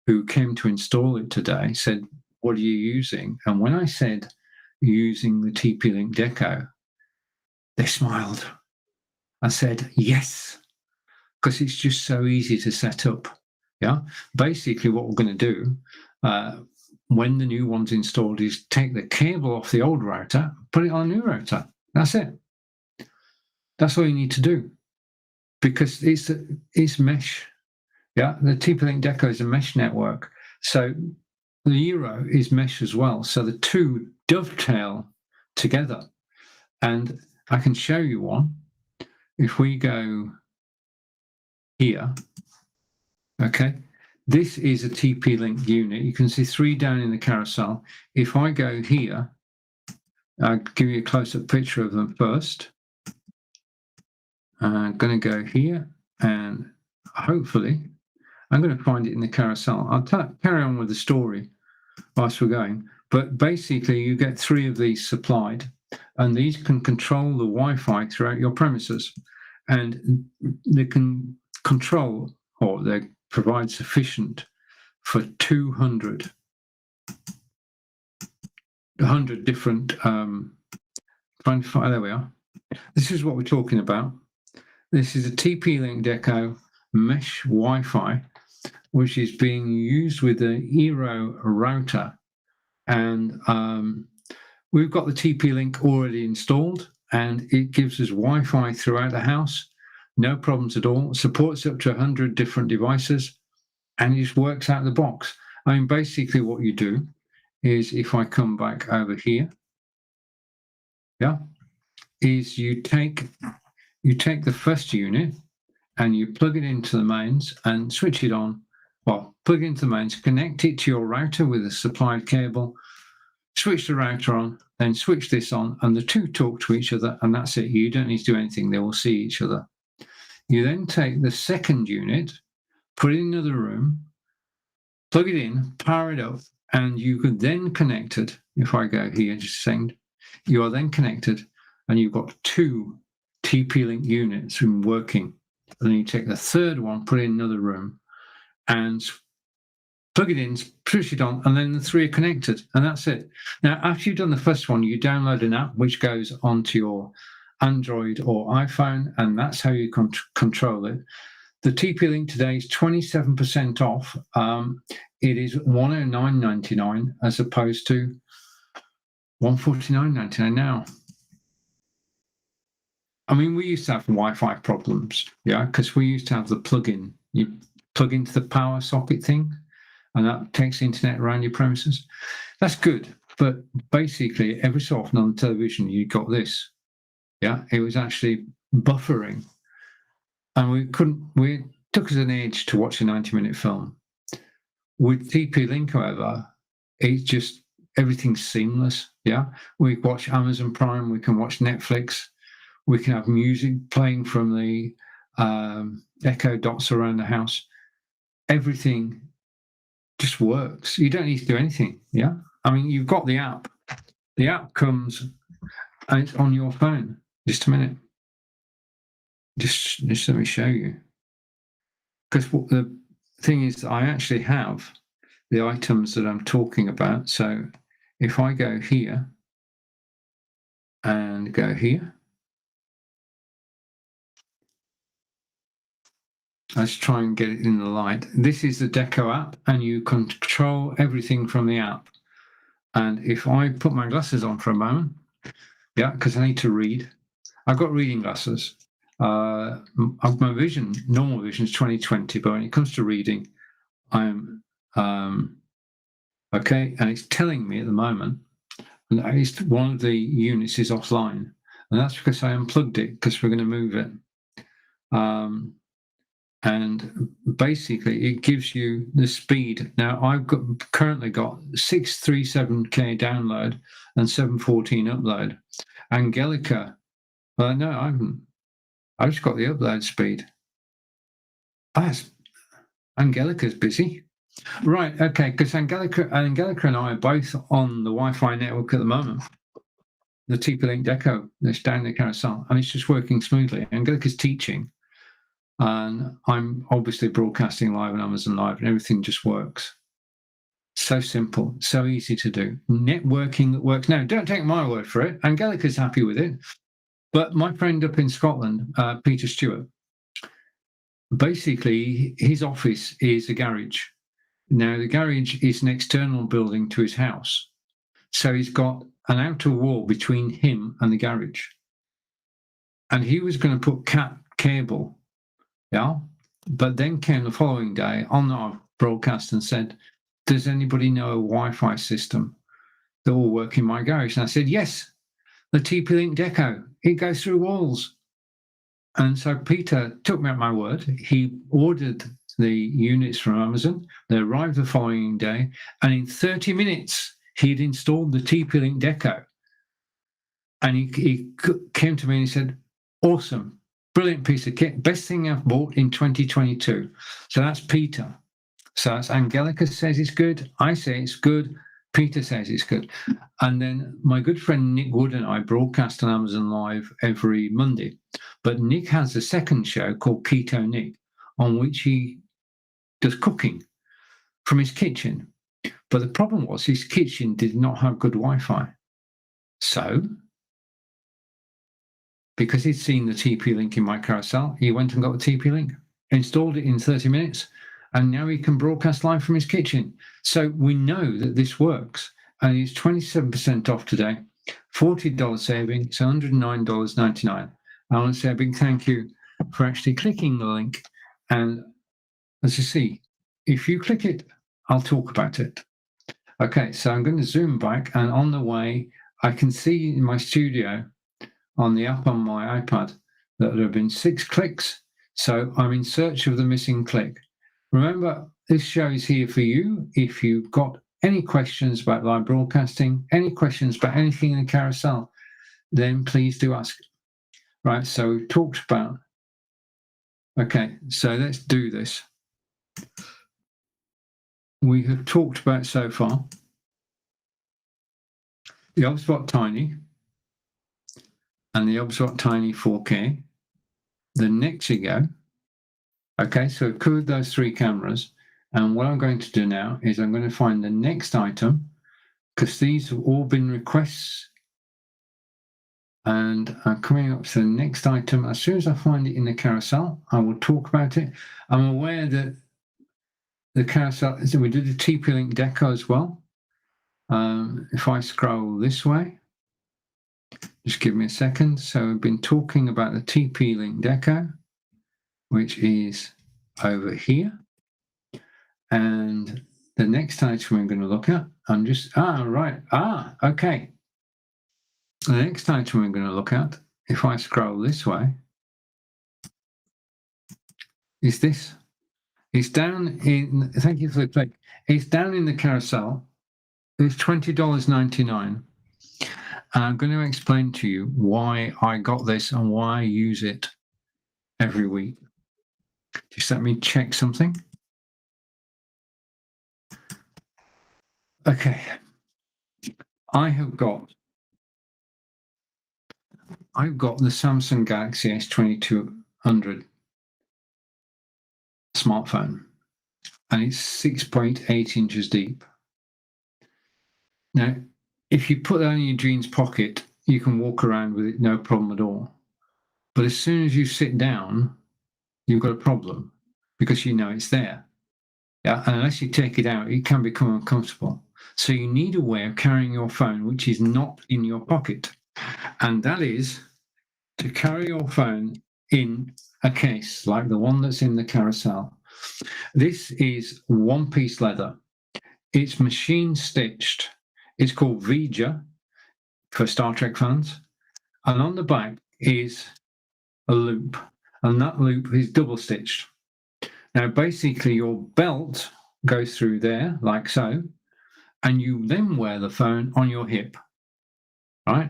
who came to install it today said, what are you using? And when I said using the TP-Link Deco, they smiled. I said, yes, because it's just so easy to set up. Yeah. Basically, what we're going to do when the new one's installed is take the cable off the old router, put it on a new router. That's it. That's all you need to do, because it's mesh. Yeah, the TP-Link Deco is a mesh network. So the Eero is mesh as well. So the two dovetail together. And I can show you one. If we go here, okay, this is a TP-Link unit. You can see 3 down in the carousel. If I go here, I'll give you a close-up picture of them first. I'm going to go here, and hopefully I'm going to find it in the carousel. I'll carry on with the story whilst we're going. But basically, you get 3 of these supplied, and these can control the Wi-Fi throughout your premises. And they can control, or they provide sufficient for 200 different, there we are. This is what we're talking about. This is a TP-Link Deco mesh Wi-Fi, which is being used with the Eero router. And we've got the TP-Link already installed, and it gives us Wi-Fi throughout the house. No problems at all. Supports up to 100 different devices, and it just works out of the box. I mean, basically what you do is, if I come back over here, yeah, is you take the first unit and you plug it into the mains and switch it on. Well, plug it into the mains, connect it to your router with a supplied cable, switch the router on, then switch this on, and the two talk to each other, and that's it. You don't need to do anything. They will see each other. You then take the second unit, put it in another room, plug it in, power it up, and you can then connect it. If I go here just a second, you are then connected, and you've got 2 TP-Link units working. And then you take the third one, put it in another room, and plug it in, push it on, and then the 3 are connected, and that's it. Now, after you've done the first one, you download an app which goes onto your Android or iPhone, and that's how you control it. The TP-Link today is 27% off. It is $109.99 as opposed to $149.99 now. I mean, we used to have Wi-Fi problems, yeah, because we used to have the plug-in. You plug into the power socket thing, and that takes the internet around your premises. That's good, but basically, every so often on the television, you got this. Yeah, it was actually buffering, and it took us an age to watch a 90-minute film. With TP-Link, however, it's just, everything's seamless. Yeah, we watch Amazon Prime, we can watch Netflix, we can have music playing from the Echo Dots around the house. Everything just works. You don't need to do anything. Yeah, I mean, you've got the app. The app comes and it's on your phone. Just a minute. Just let me show you. Because what the thing is, I actually have the items that I'm talking about. So if I go here and go here, let's try and get it in the light. This is the Deco app, and you control everything from the app. And if I put my glasses on for a moment, yeah, because I need to read. I've got reading glasses. My vision, normal vision, is 20/20, but when it comes to reading, I'm okay, and it's telling me at the moment that at least one of the units is offline, and that's because I unplugged it, because we're going to move it. And basically, it gives you the speed. Now, I've currently got 637K download and 714 upload. Angelica, well, no, I've just got the upload speed. Angelica's busy. Right, okay, because Angelica and I are both on the Wi-Fi network at the moment. The TP-Link Deco that's down the carousel, and it's just working smoothly. Angelica's teaching, and I'm obviously broadcasting live on Amazon Live, and everything just works. So simple, so easy to do. Networking that works. Now, don't take my word for it. Angelica's happy with it. But my friend up in Scotland, Peter Stewart, basically his office is a garage. Now, the garage is an external building to his house. So he's got an outer wall between him and the garage. And he was going to put cat cable, yeah. But then came the following day on our broadcast and said, does anybody know a Wi-Fi system that will work in my garage? And I said, yes, the TP-Link Deco. It goes through walls. And so Peter took me at my word. He ordered the units from Amazon. They arrived the following day. And in 30 minutes, he'd installed the TP-Link Deco. And he came to me and he said, awesome, brilliant piece of kit, best thing I've bought in 2022. So that's Peter. So that's Angelica says it's good. I say it's good. Peter says it's good. And then my good friend Nick Wood and I broadcast on Amazon Live every Monday. But Nick has a second show called Keto Nick, on which he does cooking from his kitchen. But the problem was his kitchen did not have good Wi-Fi. So, because he'd seen the TP-Link in my carousel, he went and got the TP-Link, installed it in 30 minutes, and now he can broadcast live from his kitchen. So we know that this works, and it's 27% off today, $40 saving, it's $109.99. I want to say a big thank you for actually clicking the link. And as you see, if you click it, I'll talk about it. Okay, so I'm going to zoom back, and on the way, I can see in my studio on the app on my iPad that there have been 6 clicks. So I'm in search of the missing click. Remember, this show is here for you. If you've got any questions about live broadcasting, any questions about anything in the carousel, then please do ask. Right, so we've talked about, okay, so let's do this. We have talked about so far the HubSpot Tiny and the HubSpot Tiny 4K, the Nexigo. Okay, so we've covered those 3 cameras. And what I'm going to do now is I'm going to find the next item, because these have all been requests. And I'm coming up to the next item. As soon as I find it in the carousel, I will talk about it. I'm aware that the carousel, so we did the TP-Link Deco as well. If I scroll this way, just give me a second. So we've been talking about the TP-Link Deco, which is over here. And the next item we're going to look at, okay. The next item we're going to look at, if I scroll this way, is this. It's down in, thank you for the click, it's down in the carousel. It's $20.99. And I'm going to explain to you why I got this and why I use it every week. Just let me check something. Okay. I've got the Samsung Galaxy S2200 smartphone, and it's 6.8 inches deep. Now, if you put that in your jeans pocket, you can walk around with it, no problem at all. But as soon as you sit down, you've got a problem, because you know it's there. Yeah, and unless you take it out, it can become uncomfortable. So you need a way of carrying your phone which is not in your pocket. And that is to carry your phone in a case like the one that's in the carousel. This is one-piece leather. It's machine stitched. It's called Vija for Star Trek fans. And on the back is a loop. And that loop is double stitched. Now, basically, your belt goes through there like so. And you then wear the phone on your hip, right?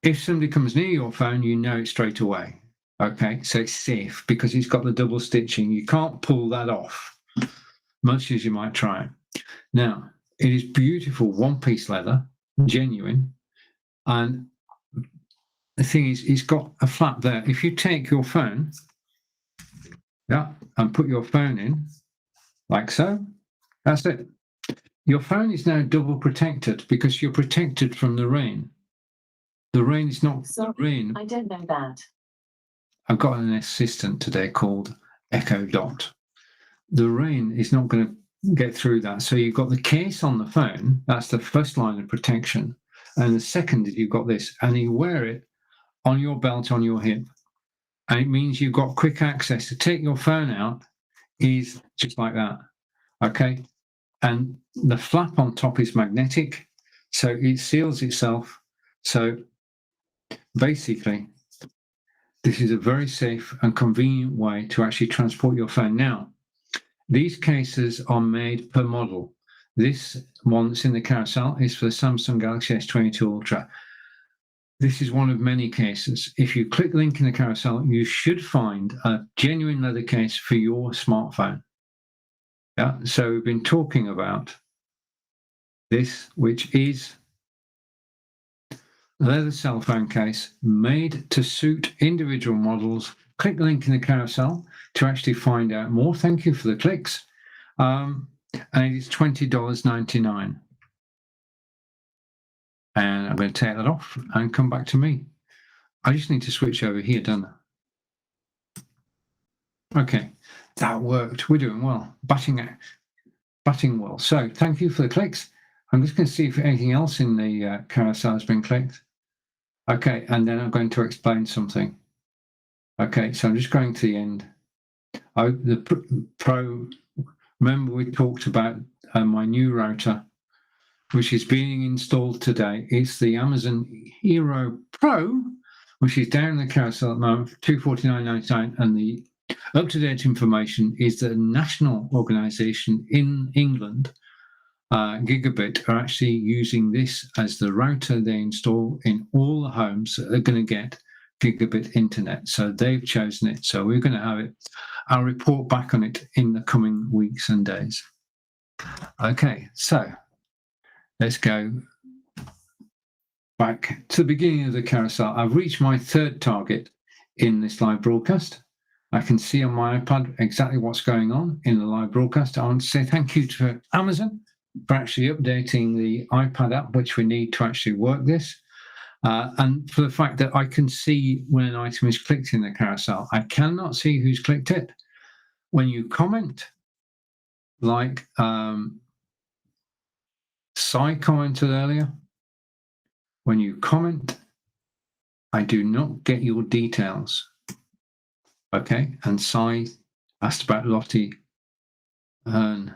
If somebody comes near your phone, you know it straight away. Okay, so it's safe because it's got the double stitching. You can't pull that off, much as you might try. Now, it is beautiful one-piece leather, genuine. And the thing is, it's got a flap there. If you take your phone, and put your phone in, like so, that's it. Your phone is now double protected because you're protected from the rain. The rain is not rain. I don't know that. I've got an assistant today called Echo Dot. The rain is not going to get through that. So you've got the case on the phone. That's the first line of protection. And the second is you've got this. And you wear it on your belt, on your hip. and it means you've got quick access. To take your phone out is just like that, okay? And the flap on top is magnetic, so it seals itself. So basically, this is a very safe and convenient way to actually transport your phone. Now, these cases are made per model. This one that's in the carousel is for the Samsung Galaxy S22 Ultra. This is one of many cases. If you click the link in the carousel, you should find a genuine leather case for your smartphone. Yeah, so we've been talking about this, which is a leather cell phone case made to suit individual models. Click the link in the carousel to actually find out more. Thank you for the clicks. And it is $20.99. And I'm going to take that off and come back to me. I just need to switch over here, don't I? Okay, that worked. We're doing well. Batting well. So thank you for the clicks. I'm just going to see if anything else in the carousel has been clicked. Okay, and then I'm going to explain something. Okay, so I'm just going to the end. The Pro, remember we talked about my new router, which is being installed today. It's the Amazon Hero Pro, which is down in the carousel at the moment for $249.99. And the up-to-date information is that a national organisation in England, Gigabit, are actually using this as the router they install in all the homes that are going to get gigabit internet. So they've chosen it. So we're going to have it. I'll report back on it in the coming weeks and days. Okay, so let's go back to the beginning of the carousel. I've reached my third target in this live broadcast. I can see on my iPad exactly what's going on in the live broadcast. I want to say thank you to Amazon for actually updating the iPad app, which we need to actually work this. And for the fact that I can see when an item is clicked in the carousel. I cannot see who's clicked it. When you comment, like Sai commented earlier, when you comment, I do not get your details. Okay, and Sai asked about Lottie Hearn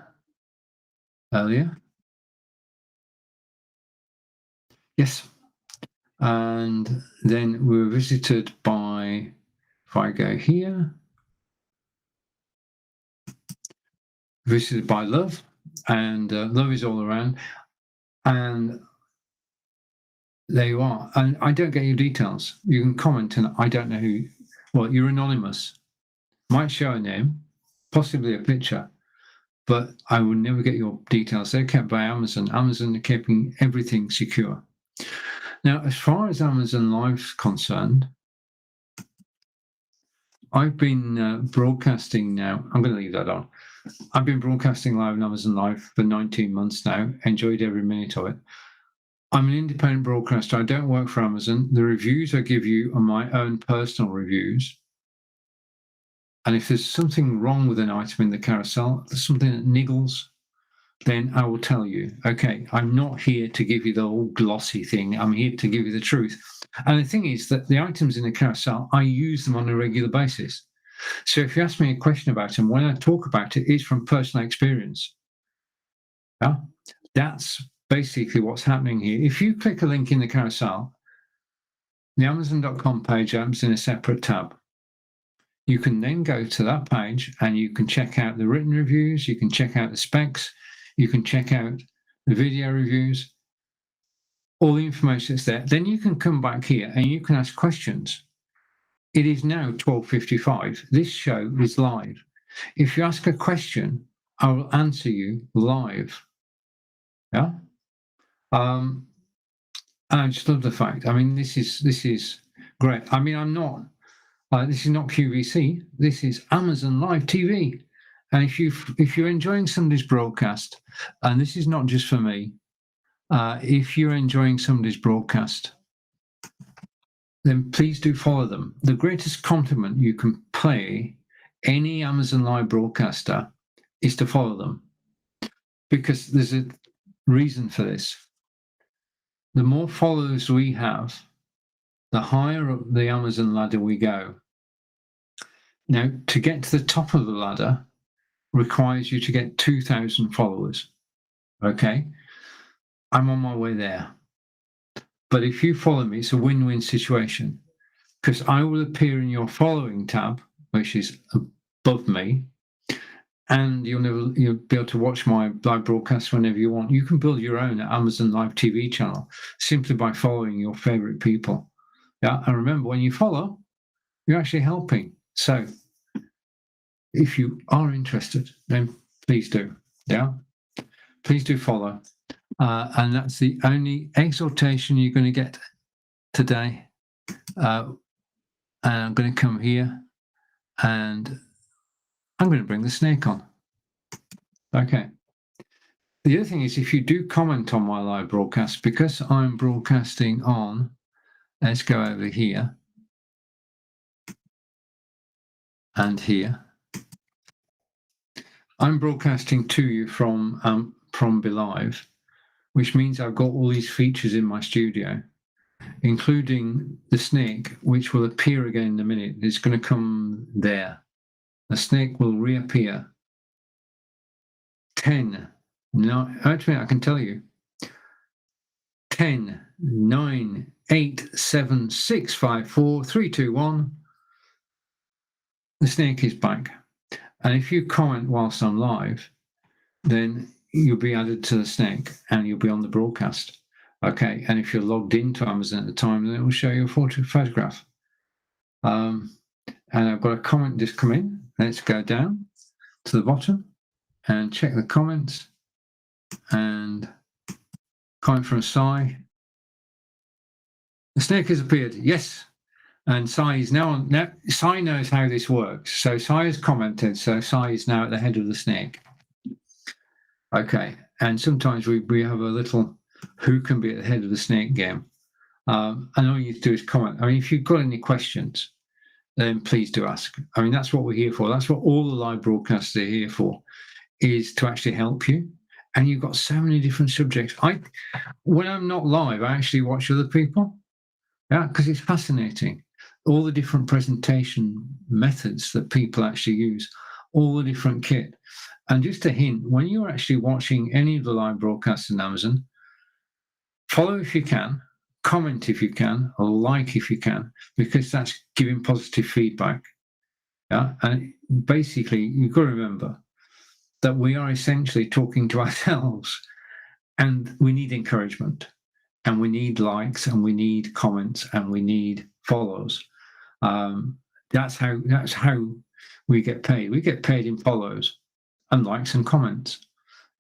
earlier. Yes. And then we were visited by, if I go here, visited by Love, and Love is all around. And there you are. And I don't get your details. You can comment and I don't know who, well, you're anonymous. Might show a name, possibly a picture, but I will never get your details. They're kept by Amazon. Amazon are keeping everything secure. Now, as far as Amazon Live's concerned, I've been broadcasting now. I'm going to leave that on. I've been broadcasting live on Amazon Live for 19 months now. Enjoyed every minute of it. I'm an independent broadcaster. I don't work for Amazon. The reviews I give you are my own personal reviews. And if there's something wrong with an item in the carousel, there's something that niggles, then I will tell you, okay, I'm not here to give you the whole glossy thing. I'm here to give you the truth. And the thing is that the items in the carousel, I use them on a regular basis. So if you ask me a question about them, when I talk about it, it's from personal experience. Yeah, that's basically what's happening here. If you click a link in the carousel, the Amazon.com page opens in a separate tab. You can then go to that page and you can check out the written reviews, you can check out the specs, you can check out the video reviews, all the information that's there. Then you can come back here and you can ask questions. It is now 12:55. This show is live. If you ask a question, I will answer you live. Yeah. And I just love the fact. I mean, this is great. I mean, I'm not. This is not QVC. This is Amazon Live TV. And if you're enjoying somebody's broadcast, and this is not just for me, if you're enjoying somebody's broadcast, then please do follow them. The greatest compliment you can pay any Amazon Live broadcaster is to follow them, because there's a reason for this. The more followers we have, the higher up the Amazon ladder we go. Now, to get to the top of the ladder requires you to get 2,000 followers. Okay, I'm on my way there. But if you follow me, it's a win-win situation, because I will appear in your following tab, which is above me, and you'll be able to watch my live broadcast whenever you want. You can build your own Amazon Live TV channel simply by following your favorite people. Yeah, and remember, when you follow, you're actually helping. So if you are interested, then please do. Yeah, please do follow. And that's the only exhortation you're going to get today. And I'm going to come here and I'm going to bring the snake on. Okay. The other thing is, if you do comment on my live broadcast, because I'm broadcasting on, let's go over here and here. I'm broadcasting to you from BeLive, which means I've got all these features in my studio, including the snake, which will appear again in a minute. It's going to come there. The snake will reappear. 10, 9, actually, I can tell you. 10, 9, 8, 7, 6, 5, 4, 3, 2, 1. The snake is back. And if you comment whilst I'm live, then you'll be added to the snake and you'll be on the broadcast. Okay, and if you're logged into Amazon at the time, then it will show you a photograph. And I've got a comment just come in. Let's go down to the bottom and check the comments. And comment from Sai. The snake has appeared. Yes. And Sai is now on. Now, Sai knows how this works. So Sai has commented. So Sai is now at the head of the snake. Okay. And sometimes we have a little who can be at the head of the snake game. And all you need to do is comment. I mean, if you've got any questions, then please do ask. I mean, that's what we're here for. That's what all the live broadcasts are here for, is to actually help you. And you've got so many different subjects. When I'm not live, I actually watch other people. Yeah, because it's fascinating. All the different presentation methods that people actually use, all the different kit. And just a hint, when you're actually watching any of the live broadcasts in Amazon, follow if you can, comment if you can, or like if you can, because that's giving positive feedback. Yeah, and basically, you've got to remember that we are essentially talking to ourselves, and we need encouragement, and we need likes, and we need comments, and we need follows. That's how we get paid. We get paid in follows and likes and comments.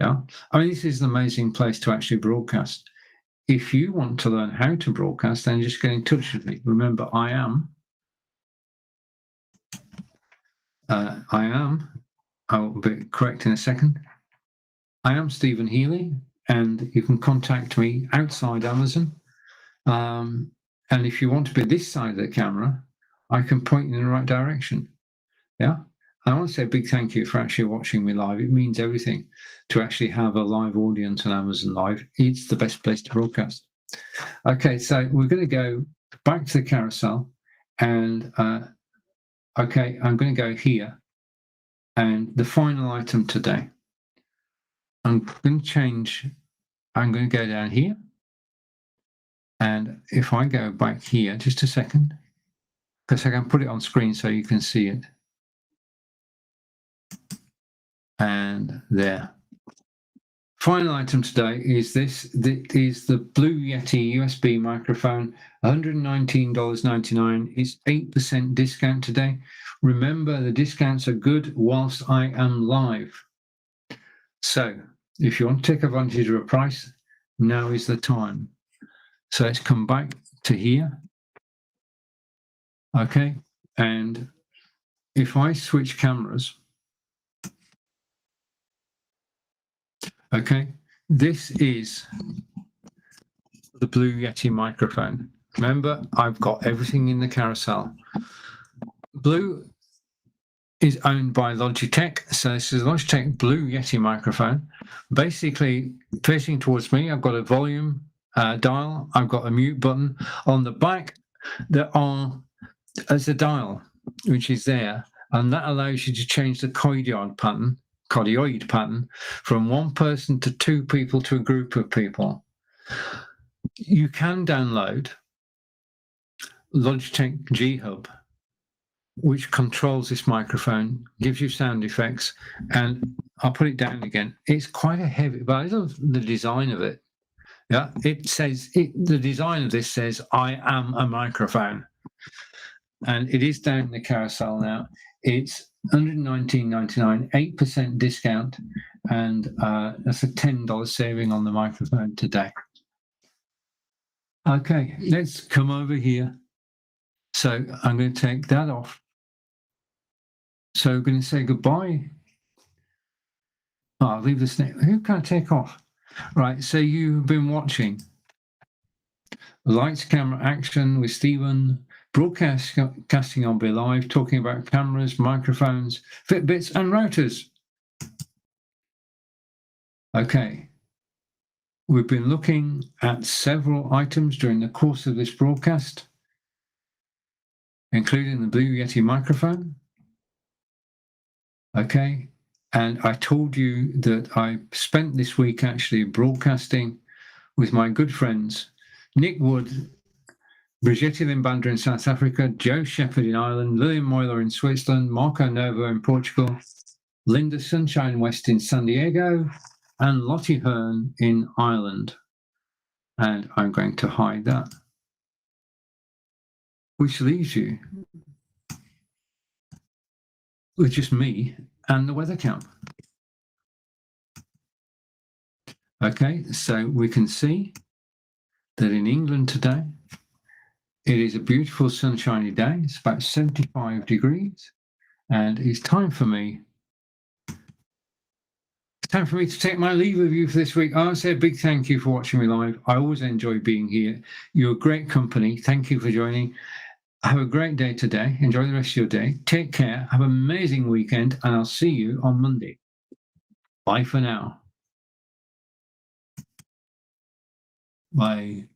Yeah, I mean, this is an amazing place to actually broadcast. If you want to learn how to broadcast, then just get in touch with me. Remember, I'll be correct in a second. I am Stephen Healy, and you can contact me outside Amazon. And if you want to be this side of the camera, I can point you in the right direction. Yeah. I want to say a big thank you for actually watching me live. It means everything to actually have a live audience on Amazon Live. It's the best place to broadcast. Okay, so we're going to go back to the carousel, and okay, I'm going to go here, and the final item today. I'm going to change. I'm going to go down here, and if I go back here, just a second, because I can put it on screen so you can see it. And there. Final item today is this. That is the Blue Yeti USB microphone, $119.99. It's 8% discount today. Remember, the discounts are good whilst I am live. So if you want to take advantage of a price, now is the time. So let's come back to here. Okay. And if I switch cameras, okay, this is the Blue Yeti microphone. Remember, I've got everything in the carousel. Blue is owned by Logitech. So this is a Logitech Blue Yeti microphone. Basically, facing towards me, I've got a volume dial. I've got a mute button. On the back, there's a dial, which is there. and that allows you to change the cardioid pattern from one person to two people to a group of people. You can download Logitech G Hub, which controls this microphone, gives you sound effects, and I'll put it down again. It's quite a heavy, but I love the design of it. Yeah, it says, the design of this says, I am a microphone. And it is down in the carousel now. It's $119.99, 8% discount, and that's a $10 saving on the microphone today. Okay, let's come over here. So I'm going to take that off. So we're going to say goodbye. Oh, I'll leave this. Who can I take off? Right, so you've been watching Lights, Camera, Action with Stephen, broadcasting on Be Live, talking about cameras, microphones, Fitbits, and routers. Okay, we've been looking at several items during the course of this broadcast, including the Blue Yeti microphone. Okay, and I told you that I spent this week actually broadcasting with my good friends Nick Wood, Brigitte Limbanda in South Africa, Joe Shepherd in Ireland, Lillian Moyler in Switzerland, Marco Novo in Portugal, Linda Sunshine West in San Diego, and Lottie Hearn in Ireland. And I'm going to hide that, which leaves you with just me and the weather camp. Okay, so we can see that in England today, it is a beautiful sunshiny day. It's about 75 degrees, and it's time for me to take my leave of you for this week. I want to say a big thank you for watching me live. I always enjoy being here. You're a great company. Thank you for joining. Have a great day today. Enjoy the rest of your day. Take care. Have an amazing weekend, and I'll see you on Monday. Bye for now. Bye.